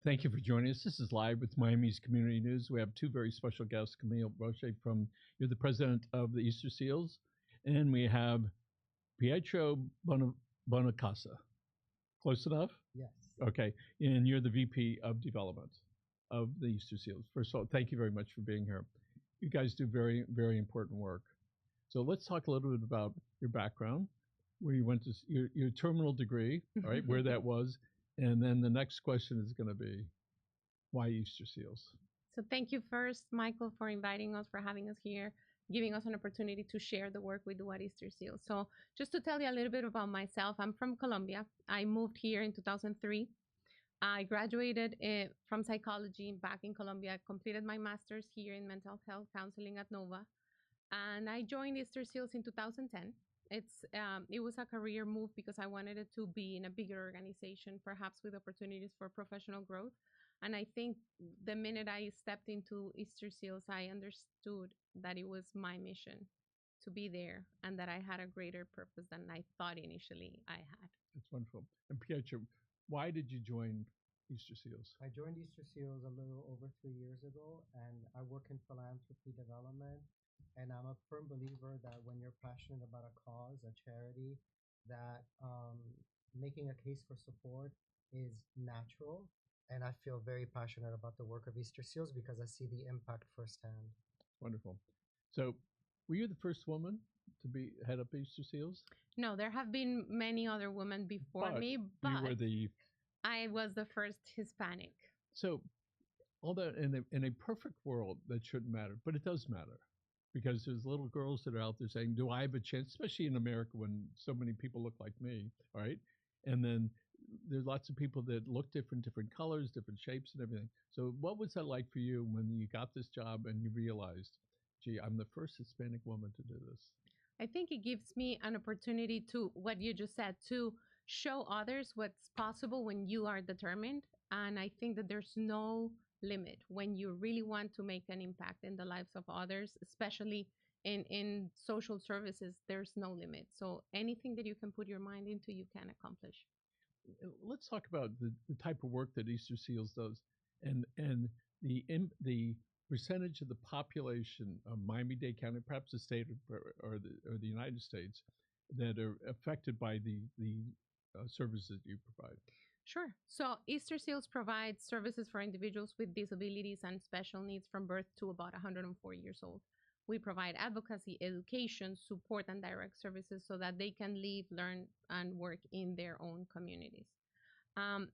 Thank you for joining us. This is Live with Miami's Community News. We have two very special guests, Camila Rocha you're the president of the Easterseals, and we have Pietro Bonacossa. Close enough? Yes. Okay. And you're the VP of Development of the Easterseals. First of all, thank you very much for being here. You guys do very, very important work. So let's talk a little bit about your background, where you went to your terminal degree, all right, where that was. And then the next question is going to be, why Easterseals? So thank you first, Michael, for inviting us, for having us here, giving us an opportunity to share the work we do at Easterseals. So just to tell you a little bit about myself, I'm from Colombia. I moved here in 2003. I graduated from psychology back in Colombia, completed my master's here in mental health counseling at Nova, and I joined Easterseals in 2010. It was a career move because I wanted it to be in a bigger organization, perhaps with opportunities for professional growth. And I think the minute I stepped into Easterseals, I understood that it was my mission to be there and that I had a greater purpose than I thought initially I had. That's wonderful. And Pietro, why did you join Easterseals? I joined Easterseals a little over 3 years ago, and I work in philanthropy development. And I'm a firm believer that when you're passionate about a cause, a charity, that making a case for support is natural. And I feel very passionate about the work of Easterseals because I see the impact firsthand. Wonderful. So, were you the first woman to be head up Easterseals? No, there have been many other women before me, but you were I was the first Hispanic. So, all that in a perfect world, that shouldn't matter, but it does matter because there's little girls that are out there saying, "Do I have a chance?" Especially in America when so many people look like me, right? And then there's lots of people that look different, different colors, different shapes, and everything. So, what was that like for you when you got this job and you realized, "Gee, I'm the first Hispanic woman to do this"? I think it gives me an opportunity to, what you just said, to show others what's possible when you are determined. And I think that there's no limit when you really want to make an impact in the lives of others, especially in social services. There's no limit. So anything that you can put your mind into, you can accomplish. Let's talk about the type of work that Easterseals does, and the percentage of the population of Miami-Dade County, perhaps the state or the United States, that are affected by the services you provide. Sure. So Easterseals provides services for individuals with disabilities and special needs from birth to about 104 years old. We provide advocacy, education, support, and direct services so that they can live, learn, and work in their own communities.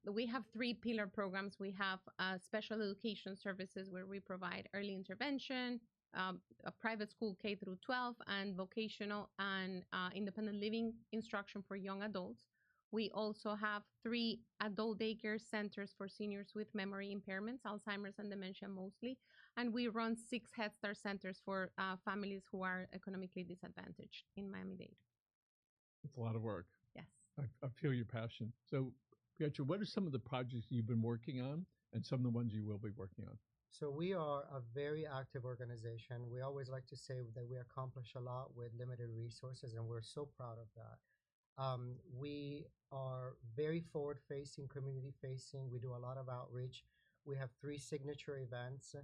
We have three pillar programs. We have special education services where we provide early intervention, a private school K through 12, and vocational and independent living instruction for young adults. We also have three adult daycare centers for seniors with memory impairments, Alzheimer's and dementia mostly. And we run 6 Head Start centers for families who are economically disadvantaged in Miami-Dade. It's a lot of work. Yes. I feel your passion. So, Pietro, what are some of the projects you've been working on and some of the ones you will be working on? So we are a very active organization. We always like to say that we accomplish a lot with limited resources, and we're so proud of that. We are very forward facing, community facing. We do a lot of outreach. We have 3 signature events,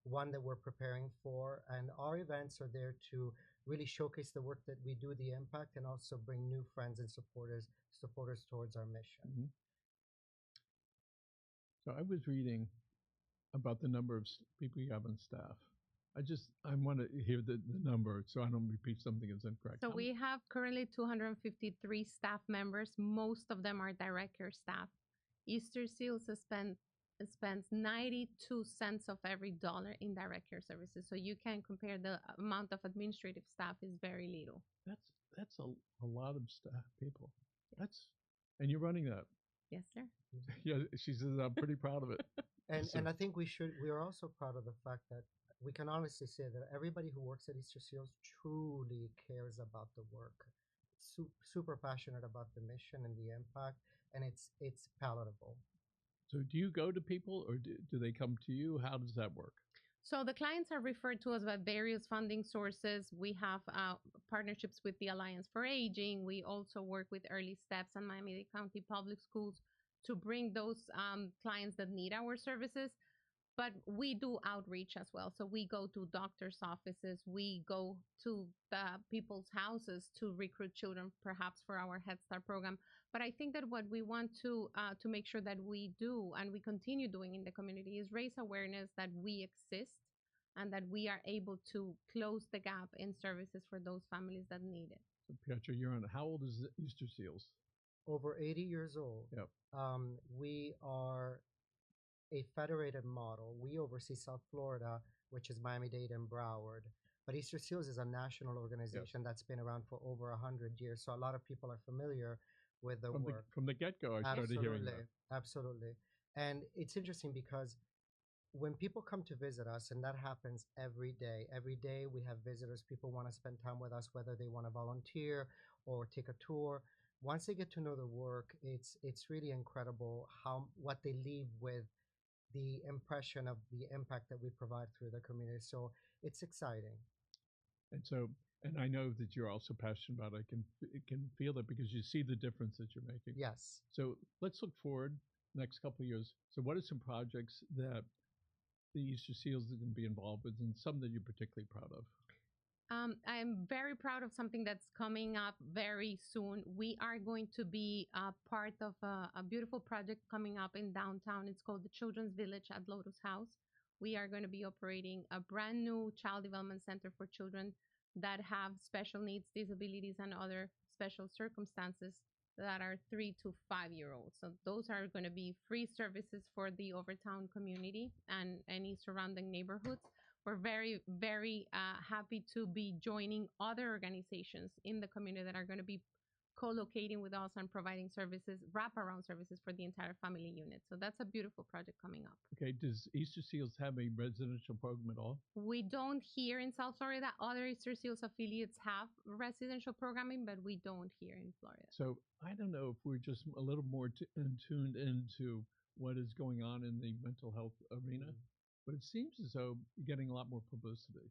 one that we're preparing for, and our events are there to really showcase the work that we do, the impact, and also bring new friends and supporters towards our mission. Mm-hmm. So I was reading about the number of people you have on staff. I want to hear the number so I don't repeat something that's incorrect. So we have currently 253 staff members. Most of them are direct care staff. Easterseals spends 92 cents of every dollar in direct care services. So you can compare the amount of administrative staff is very little. That's a lot of staff people. And you're running that. Yes, sir. Yeah, she says I'm pretty proud of it. And I think we are also proud of the fact that we can honestly say that everybody who works at Easterseals truly cares about the work, super passionate about the mission and the impact, and it's palatable. So do you go to people or do they come to you? How does that work? So the clients are referred to us by various funding sources. We have partnerships with the Alliance for Aging. We also work with Early Steps and Miami-Dade County Public Schools to bring those clients that need our services. But we do outreach as well. So we go to doctors' offices, we go to the people's houses to recruit children, perhaps for our Head Start program. But I think that what we want to make sure that we do and we continue doing in the community is raise awareness that we exist and that we are able to close the gap in services for those families that need it. So Pietro, you're on. How old is Easterseals? Over 80 years old. Yep. We are a federated model. We oversee South Florida, which is Miami-Dade and Broward. But Easterseals is a national organization that's been around for over 100 years. So a lot of people are familiar with the work. From the get-go, I started hearing that. Absolutely. And it's interesting because when people come to visit us, and that happens every day we have visitors, people want to spend time with us, whether they want to volunteer or take a tour. Once they get to know the work, it's really incredible what they leave with, the impression of the impact that we provide through the community. So it's exciting. And I know that you're also passionate about it. I can feel that because you see the difference that you're making. Yes. So let's look forward next couple of years. So what are some projects that the Easterseals are going to be involved with, and some that you're particularly proud of? I'm very proud of something that's coming up very soon. We are going to be part of a beautiful project coming up in downtown. It's called the Children's Village at Lotus House. We are going to be operating a brand new child development center for children that have special needs, disabilities, and other special circumstances that are 3 to 5 year olds. So those are going to be free services for the Overtown community and any surrounding neighborhoods. We're very, very happy to be joining other organizations in the community that are going to be co-locating with us and providing services, wraparound services for the entire family unit. So that's a beautiful project coming up. Okay, does Easterseals have a residential program at all? We don't here in South Florida. Other Easterseals affiliates have residential programming, but we don't here in Florida. So I don't know if we're just a little more tuned into what is going on in the mental health arena. But it seems as though you're getting a lot more publicity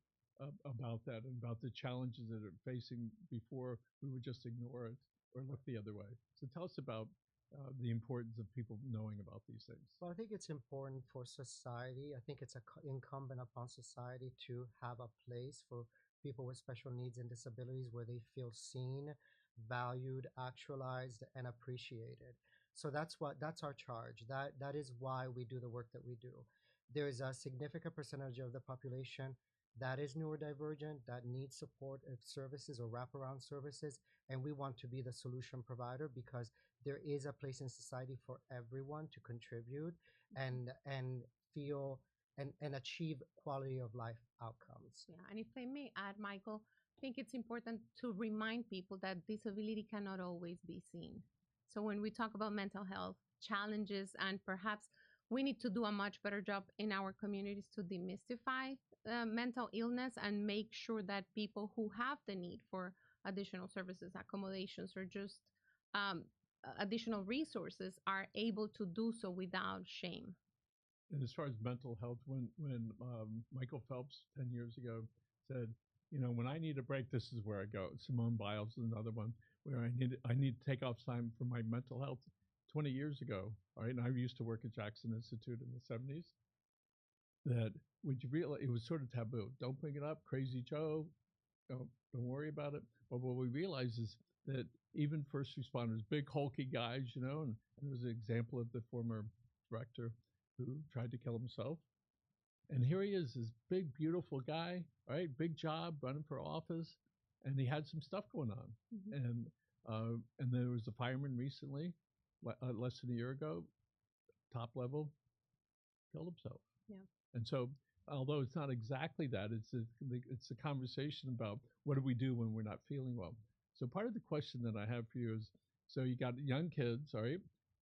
about that and about the challenges that are facing before we would just ignore it or look the other way. So tell us about the importance of people knowing about these things. Well, I think it's important for society. I think it's incumbent upon society to have a place for people with special needs and disabilities where they feel seen, valued, actualized, and appreciated. So that's our charge. That is why we do the work that we do. There is a significant percentage of the population that is neurodivergent, that needs support of services or wraparound services, and we want to be the solution provider because there is a place in society for everyone to contribute and feel and achieve quality of life outcomes. Yeah, and if I may add, Michael, I think it's important to remind people that disability cannot always be seen. So when we talk about mental health challenges, and perhaps we need to do a much better job in our communities to demystify mental illness and make sure that people who have the need for additional services, accommodations, or just additional resources are able to do so without shame. And as far as mental health, when Michael Phelps 10 years ago said, when I need a break, this is where I go. Simone Biles is another one where I need to take off time for my mental health. 20 years ago, all right, and I used to work at Jackson Institute in the 70s, that would you realize it was sort of taboo. Don't bring it up, crazy Joe, don't worry about it. But what we realize is that even first responders, big hulky guys, and there was an example of the former director who tried to kill himself. And here he is, this big, beautiful guy, all right, big job, running for office, and he had some stuff going on. Mm-hmm. And there was a fireman recently, less than a year ago, top level, killed himself. Yeah. And so, although it's not exactly that, it's a conversation about what do we do when we're not feeling well. So part of the question that I have for you is, so you got young kids, all right,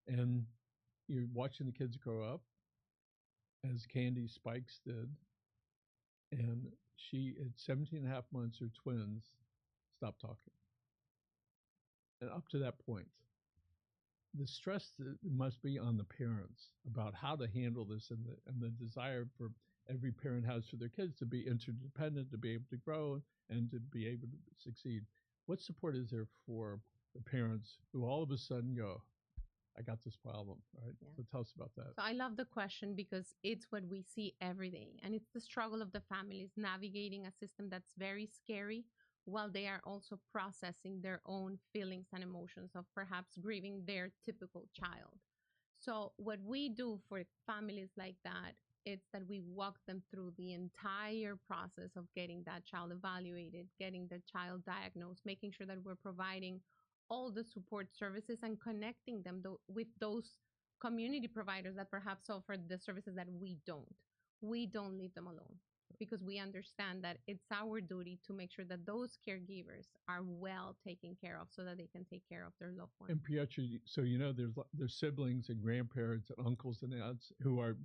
and you're watching the kids grow up, as Candy Spikes did, and she, at 17 and a half months, her twins stopped talking. And up to that point, the stress that must be on the parents about how to handle this and the desire for every parent has for their kids to be interdependent, to be able to grow and to be able to succeed. What support is there for the parents who all of a sudden go, I got this problem, right? Yeah. So tell us about that. So I love the question because it's what we see every day. And it's the struggle of the families navigating a system that's very scary while they are also processing their own feelings and emotions of perhaps grieving their typical child. So what we do for families like that, it's that we walk them through the entire process of getting that child evaluated, getting the child diagnosed, making sure that we're providing all the support services and connecting them with those community providers that perhaps offer the services that we don't. We don't leave them alone because we understand that it's our duty to make sure that those caregivers are well taken care of so that they can take care of their loved ones. And Pietro, so there's siblings and grandparents and uncles and aunts who are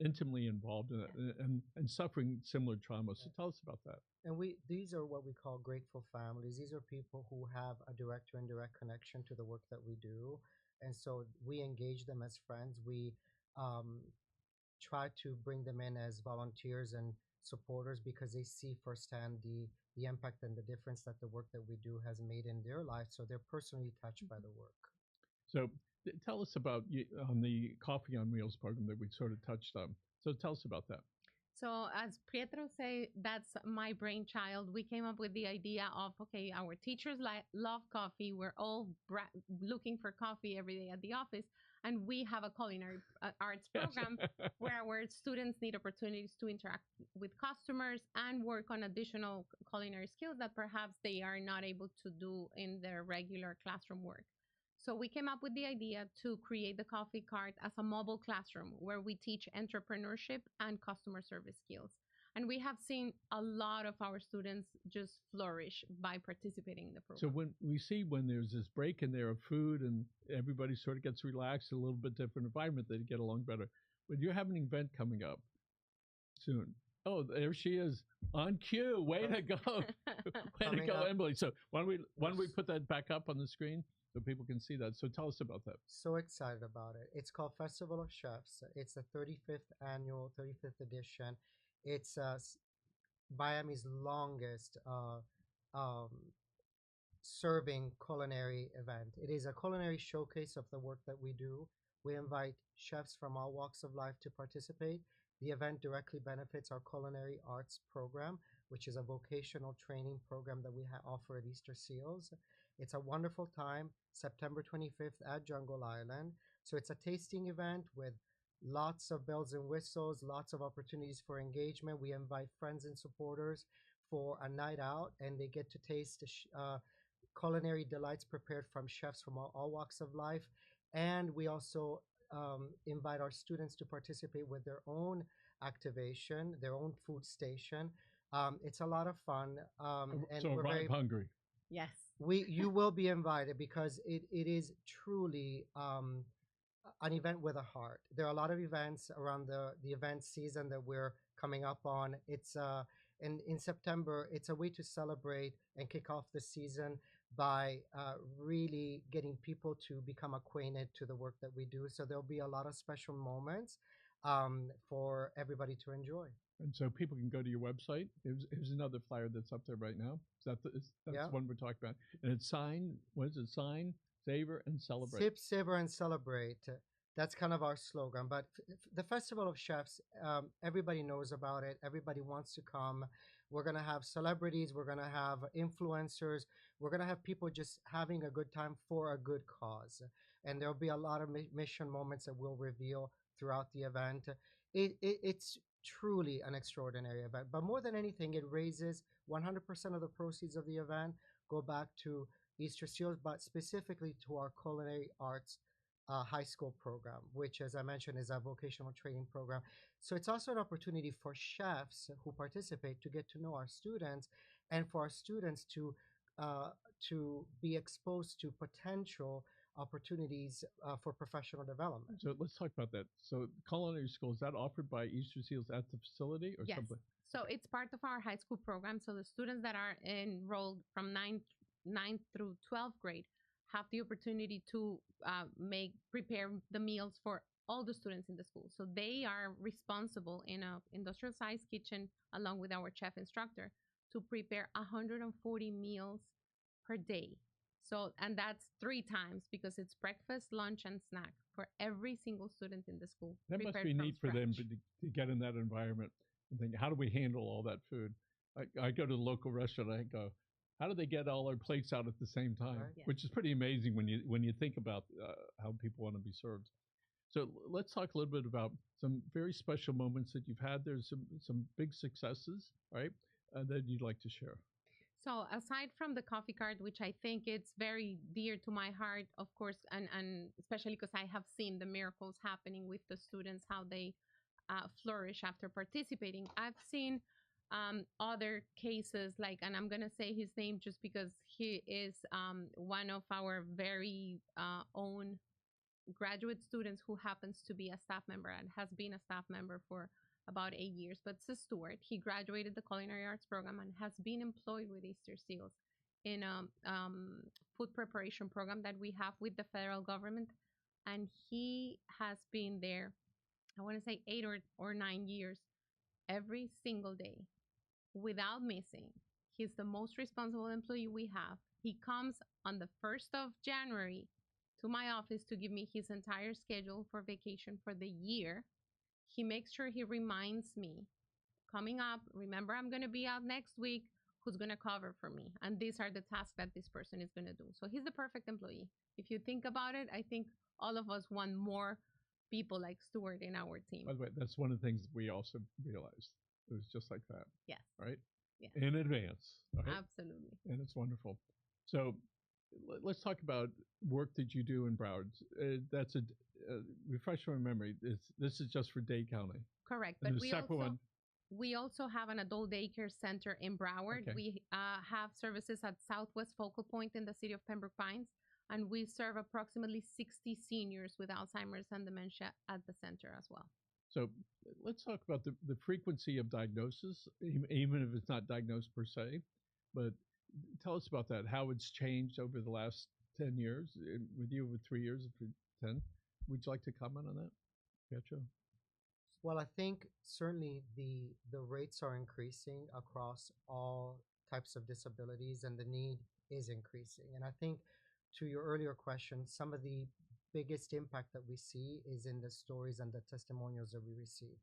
intimately involved in it and suffering similar trauma. So tell us about that. And these are what we call grateful families. These are people who have a direct or indirect connection to the work that we do. And so we engage them as friends. We try to bring them in as volunteers and supporters because they see firsthand the impact and the difference that the work that we do has made in their life. So they're personally touched by the work. So tell us about on the Coffee on Wheels program that we sort of touched on. So tell us about that. So as Pietro say, that's my brainchild. We came up with the idea of, okay, our teachers love coffee. We're all looking for coffee every day at the office. And we have a culinary arts program where our students need opportunities to interact with customers and work on additional culinary skills that perhaps they are not able to do in their regular classroom work. So we came up with the idea to create the coffee cart as a mobile classroom where we teach entrepreneurship and customer service skills. And we have seen a lot of our students just flourish by participating in the program. So when there's this break in there of food and everybody sort of gets relaxed, a little bit different environment, they get along better. But you have an event coming up soon. Oh, there she is on cue. Way to go. Way to go, Emily. So why don't we put that back up on the screen so people can see that? So tell us about that. So excited about it. It's called Festival of Chefs. It's the 35th edition. It's Miami's longest serving culinary event. It is a culinary showcase of the work that we do. We invite chefs from all walks of life to participate. The event directly benefits our culinary arts program, which is a vocational training program that we offer at Easterseals. It's a wonderful time, September 25th at Jungle Island. So it's a tasting event with lots of bells and whistles, lots of opportunities for engagement. We invite friends and supporters for a night out, and they get to taste culinary delights prepared from chefs from all walks of life. And we also invite our students to participate with their own activation, their own food station. It's a lot of fun. And so we're very hungry. Yes. You will be invited because it is truly an event with a heart. There are a lot of events around the event season that we're coming up on. It's in September. It's a way to celebrate and kick off the season by really getting people to become acquainted to the work that we do. So there'll be a lot of special moments for everybody to enjoy. And so people can go to your website. Here's another flyer that's up there right now. That's the one we're talking about. And it's what is it? Sign, savor, and celebrate. Sip, savor, and celebrate. That's kind of our slogan. But the Festival of Chefs, everybody knows about it. Everybody wants to come. We're going to have celebrities. We're going to have influencers. We're going to have people just having a good time for a good cause. And there'll be a lot of mission moments that we'll reveal throughout the event. It's truly an extraordinary event. But more than anything, it raises 100% of the proceeds of the event go back to Easterseals, but specifically to our culinary arts high school program, which, as I mentioned, is a vocational training program. So it's also an opportunity for chefs who participate to get to know our students, and for our students to be exposed to potential opportunities for professional development. So let's talk about that. So culinary school, is that offered by Easterseals at the facility or something? So it's part of our high school program. So the students that are enrolled from 9th through 12th grade have the opportunity to prepare the meals for all the students in the school. So they are responsible in an industrial sized kitchen along with our chef instructor to prepare 140 meals per day So, and that's 3 times because it's breakfast, lunch, and snack for every single student in the school. That must prepared be from neat for them scratch. to get in that environment and think, how do we handle all that food? I go to the local restaurant, I go, how do they get all their plates out at the same time? Right. Yeah. Which is pretty amazing when you think about how people want to be served. So let's talk a little bit about some very special moments that you've had. There's some big successes, right, that you'd like to share. So aside from the coffee cart, which I think it's very dear to my heart, of course, and especially because I have seen the miracles happening with the students, how they flourish after participating. I've seen other cases like, and I'm gonna say his name just because he is one of our very own graduate students who happens to be a staff member and has been a staff member for about 8 years. But it's a Stewart. He graduated the culinary arts program and has been employed with Easterseals in a food preparation program that we have with the federal government. And he has been there, I want to say 8 or 9 years, every single day without missing. He's the most responsible employee we have. He comes on the 1st of January to my office to give me his entire schedule for vacation for the year. He makes sure he reminds me coming up, remember, I'm going to be out next week. Who's going to cover for me? And these are the tasks that this person is going to do. So he's the perfect employee. If you think about it, I think all of us want more people like Stewart in our team. By the way, that's one of the things we also realized. It was just like that. Yes. Right? Yes. In advance. Right? Absolutely. And it's wonderful. So let's talk about work that you do in Broward. That's a refresh my memory. This is just for Dade County. Correct. And But the second one, we also have an adult daycare center in Broward. Okay. We have services at Southwest Focal Point in the city of Pembroke Pines, and we serve approximately 60 seniors with Alzheimer's and dementia at the center as well. so let's talk about the frequency of diagnosis, even if it's not diagnosed per se. But tell us about that, how it's changed over the last 10 years, with you with 3 years, 10. Would you like to comment on that, Pietro? Well, I think certainly the rates are increasing across all types of disabilities, and the need is increasing. And I think to your earlier question, some of the biggest impact that we see is in the stories and the testimonials that we receive.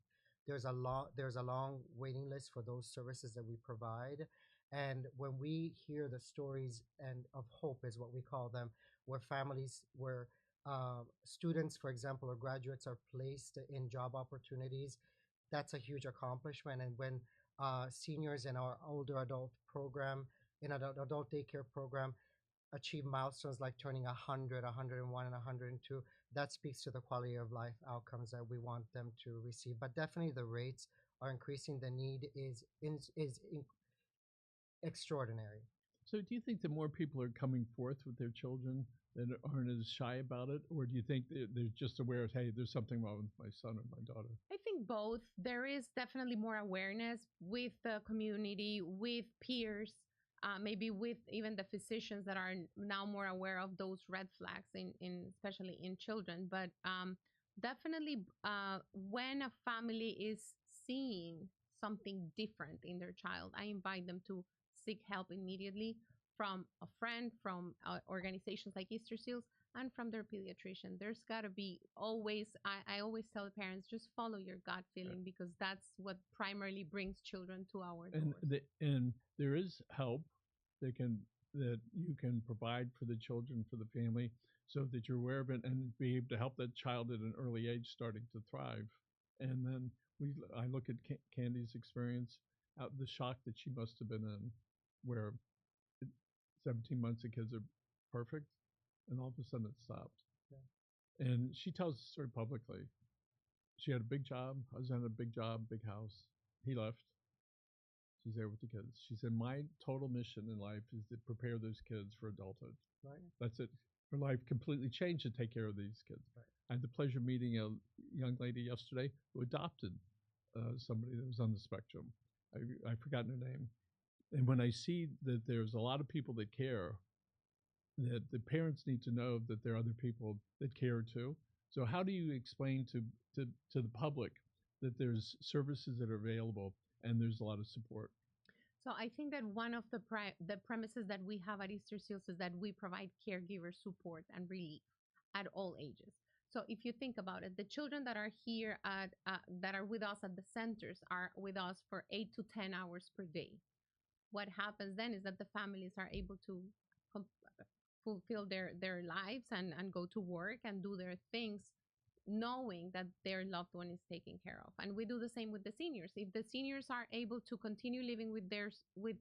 There's a long waiting list for those services that we provide. And when we hear the stories and of hope is what we call them, where students, for example, or graduates are placed in job opportunities, that's a huge accomplishment. And when seniors in our older adult program, in an adult daycare program, achieve milestones like turning 100, 101, and 102, that speaks to the quality of life outcomes that we want them to receive. But definitely the rates are increasing. The need is extraordinary. So do you think that more people are coming forth with their children that aren't as shy about it? Or do you think they're just aware of, hey, there's something wrong with my son or my daughter? I think both. There is definitely more awareness with the community, with peers, maybe with even the physicians that are now more aware of those red flags, especially in children. But definitely, when a family is seeing something different in their child, I invite them to seek help immediately from a friend, from organizations like Easterseals, and from their pediatrician. There's got to be always, I always tell the parents, just follow your gut feeling, because that's what primarily brings children to our doors. And there is help that you can provide for the children, for the family, so that you're aware of it and be able to help that child at an early age starting to thrive. And then I look at Candy's experience, the shock that she must have been in, where 17 months of kids are perfect, and all of a sudden it stopped. Yeah. And she tells the story publicly. She had a big job. I was in a big job, big house. He left. She's there with the kids. She said, my total mission in life is to prepare those kids for adulthood. Right. That's it. Her life completely changed to take care of these kids. Right. I had the pleasure of meeting a young lady yesterday who adopted somebody that was on the spectrum. I've forgotten her name. And when I see that there's a lot of people that care, that the parents need to know that there are other people that care too. So how do you explain to the public that there's services that are available and there's a lot of support? So I think that one of the premises that we have at Easter Seals is that we provide caregiver support and relief at all ages. So if you think about it, the children that are here at that are with us at the centers are with us for 8 to 10 hours per day. What happens then is that the families are able to com- fulfill their lives and go to work and do their things knowing that their loved one is taken care of. And we do the same with the seniors. If the seniors are able to continue living with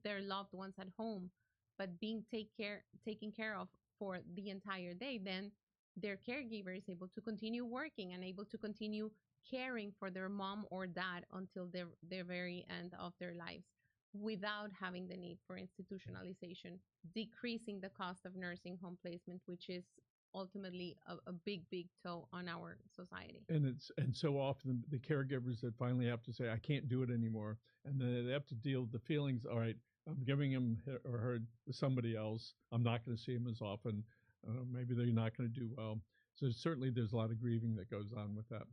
their loved ones at home, but being taken care of for the entire day, then their caregiver is able to continue working and able to continue caring for their mom or dad until their very end of their lives without having the need for institutionalization, decreasing the cost of nursing home placement, which is ultimately a big toll on our society. And so often the caregivers that finally have to say, I can't do it anymore, and then they have to deal with the feelings. All right, I'm giving him or her to somebody else. I'm not going to see him as often. Maybe they're not going to do well. So certainly there's a lot of grieving that goes on with that.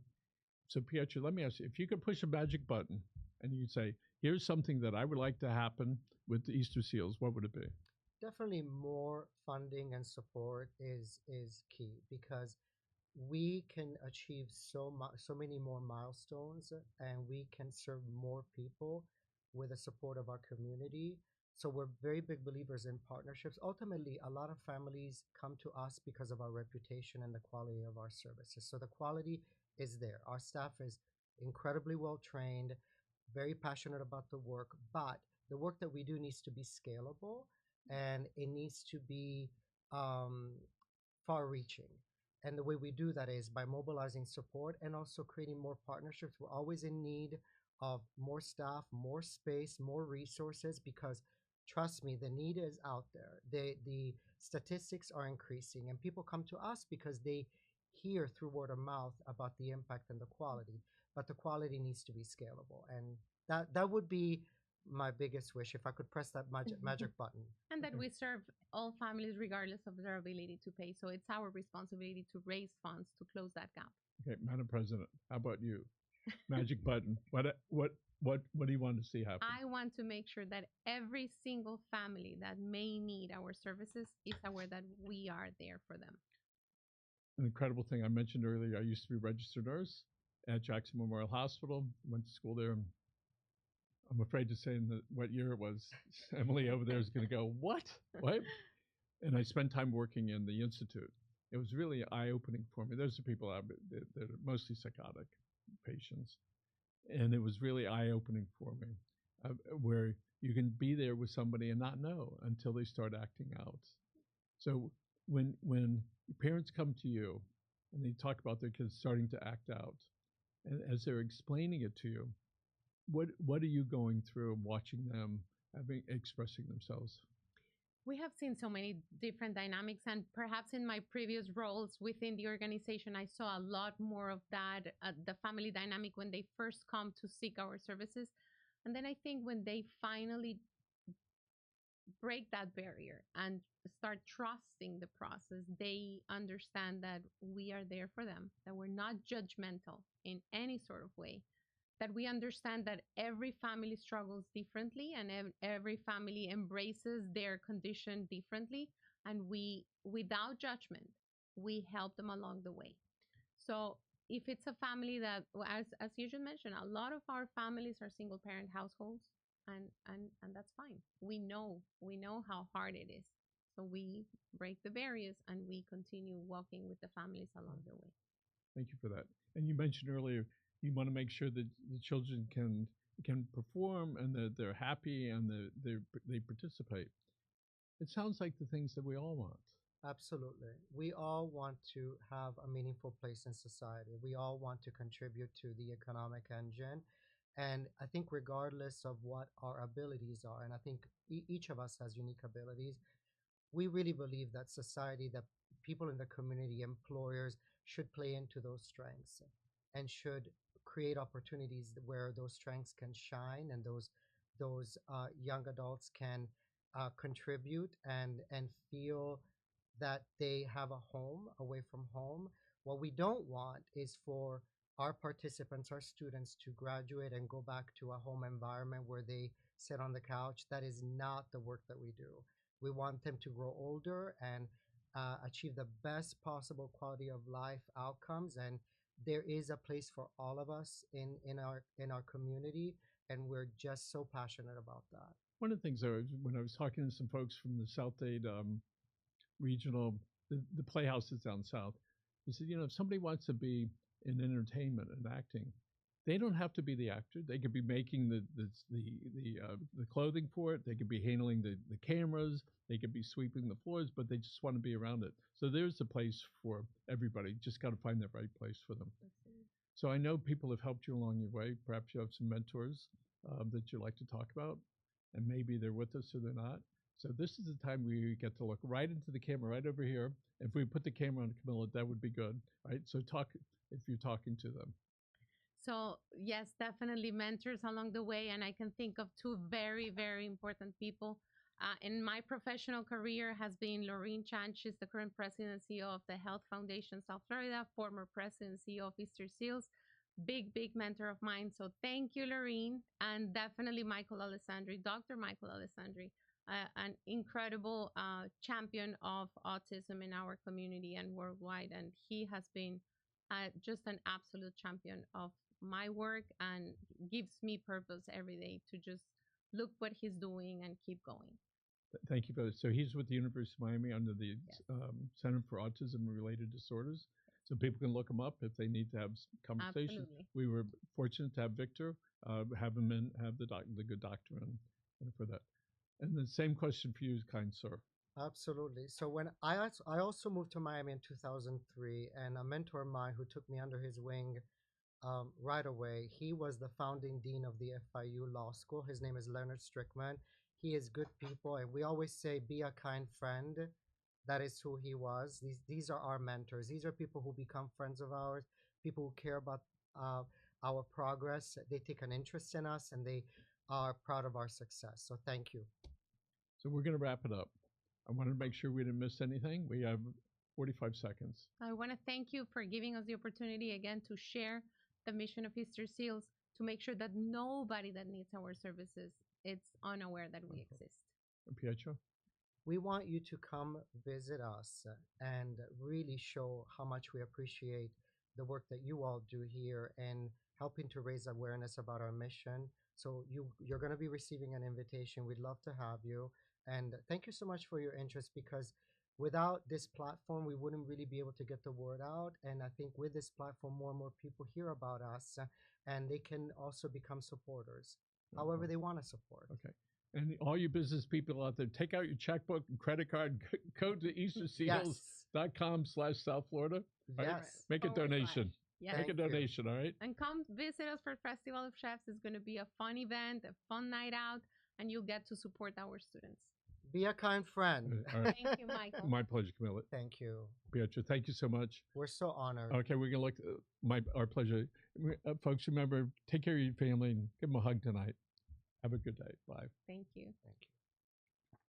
So Pietro, let me ask you, if you could push a magic button and you say, here's something that I would like to happen with the Easterseals, what would it be? Definitely more funding and support is key, because we can achieve so many more milestones, and we can serve more people with the support of our community. So we're very big believers in partnerships. Ultimately, a lot of families come to us because of our reputation and the quality of our services. So the quality is there. Our staff is incredibly well trained, very passionate about the work, but the work that we do needs to be scalable, and it needs to be um, far reaching. And the way we do that is by mobilizing support and also creating more partnerships. We're always in need of more staff, more space, more resources, because trust me, the need is out there. The statistics are increasing, and people come to us because they hear through word of mouth about the impact and the quality. But the quality needs to be scalable. And that would be my biggest wish, if I could press that magic button. And that we serve all families regardless of their ability to pay. So it's our responsibility to raise funds to close that gap. Okay, Madam President, how about you? Magic button. What do you want to see happen? I want to make sure that every single family that may need our services is aware that we are there for them. An incredible thing I mentioned earlier, I used to be a registered nurse at Jackson Memorial Hospital, went to school there. I'm afraid to say what year it was. Emily over there is going to go, what? What? And I spent time working in the Institute. It was really eye-opening for me. Those are people that are mostly psychotic patients. And it was really eye-opening for me, where you can be there with somebody and not know until they start acting out. So when parents come to you and they talk about their kids starting to act out, and as they're explaining it to you, what are you going through and watching them expressing themselves? We have seen so many different dynamics, and perhaps in my previous roles within the organization, I saw a lot more of that, the family dynamic when they first come to seek our services. And then I think when they finally break that barrier and start trusting the process, they understand that we are there for them, that we're not judgmental in any sort of way, that we understand that every family struggles differently and every family embraces their condition differently. And we, without judgment, we help them along the way. So if it's a family that, as you just mentioned, a lot of our families are single parent households, and that's fine. We know how hard it is. So we break the barriers and we continue walking with the families along the way. Thank you for that. And you mentioned earlier, you want to make sure that the children can perform and that they're happy and they participate. It sounds like the things that we all want. Absolutely. We all want to have a meaningful place in society. We all want to contribute to the economic engine. And I think regardless of what our abilities are, and I think each of us has unique abilities, we really believe that society, that people in the community, employers should play into those strengths and should create opportunities where those strengths can shine, and those young adults can contribute and feel that they have a home away from home. What we don't want is for our participants, our students, to graduate and go back to a home environment where they sit on the couch. That is not the work that we do. We want them to grow older and achieve the best possible quality of life outcomes. And there is a place for all of us in our community, and we're just so passionate about that. One of the things when I was talking to some folks from the South Dade regional, the playhouses down south, he said, if somebody wants to be in entertainment and acting, they don't have to be the actor. They could be making the clothing for it. They could be handling the cameras. They could be sweeping the floors, but they just want to be around it. So there's a place for everybody. Just got to find the right place for them. So I know people have helped you along your way. Perhaps you have some mentors that you like to talk about, and maybe they're with us or they're not. So this is the time we get to look right into the camera right over here. If we put the camera on Camila, that would be good, right? So talk if you're talking to them. So yes, definitely mentors along the way. And I can think of two very, very important people. In my professional career has been Lorene Chan. She's the current president and CEO of the Health Foundation South Florida, former president and CEO of Easterseals, big mentor of mine. So thank you, Lorene. And definitely Michael Alessandri, Dr. Michael Alessandri, an incredible champion of autism in our community and worldwide. And he has been just an absolute champion of my work and gives me purpose every day to just look what he's doing and keep going. Thank you for that. So he's with the University of Miami under the Center for Autism and Related Disorders. So people can look him up if they need to have conversations. Absolutely. We were fortunate to have Victor, have the good doctor in for that. And the same question for you, kind sir. Absolutely. So when I also moved to Miami in 2003, and a mentor of mine who took me under his wing right away, he was the founding dean of the FIU Law School. His name is Leonard Strickman. He is good people, and we always say, be a kind friend. That is who he was. These are our mentors. These are people who become friends of ours, people who care about our progress. They take an interest in us, and they are proud of our success. So thank you. So we're going to wrap it up. I wanted to make sure we didn't miss anything. We have 45 seconds. I want to thank you for giving us the opportunity again to share the mission of Easterseals, to make sure that nobody that needs our services is unaware that we exist. Pietro? We want you to come visit us and really show how much we appreciate the work that you all do here and helping to raise awareness about our mission. So you're going to be receiving an invitation. We'd love to have you. And thank you so much for your interest, because without this platform, we wouldn't really be able to get the word out. And I think with this platform, more and more people hear about us, and they can also become supporters, however they want to support. Okay. And all you business people out there, take out your checkbook and credit card, go to easterseals.com/South Florida. Right? Yes. Make a donation. Yes. Make a donation, all right? And come visit us for Festival of Chefs. It's going to be a fun event, a fun night out, and you'll get to support our students. Be a kind friend. Right. Thank you, Michael. My pleasure, Camila. Thank you. Pietro, thank you so much. We're so honored. Okay, we're going to look, our pleasure. Folks, remember, take care of your family and give them a hug tonight. Have a good day. Bye. Thank you. Thank you.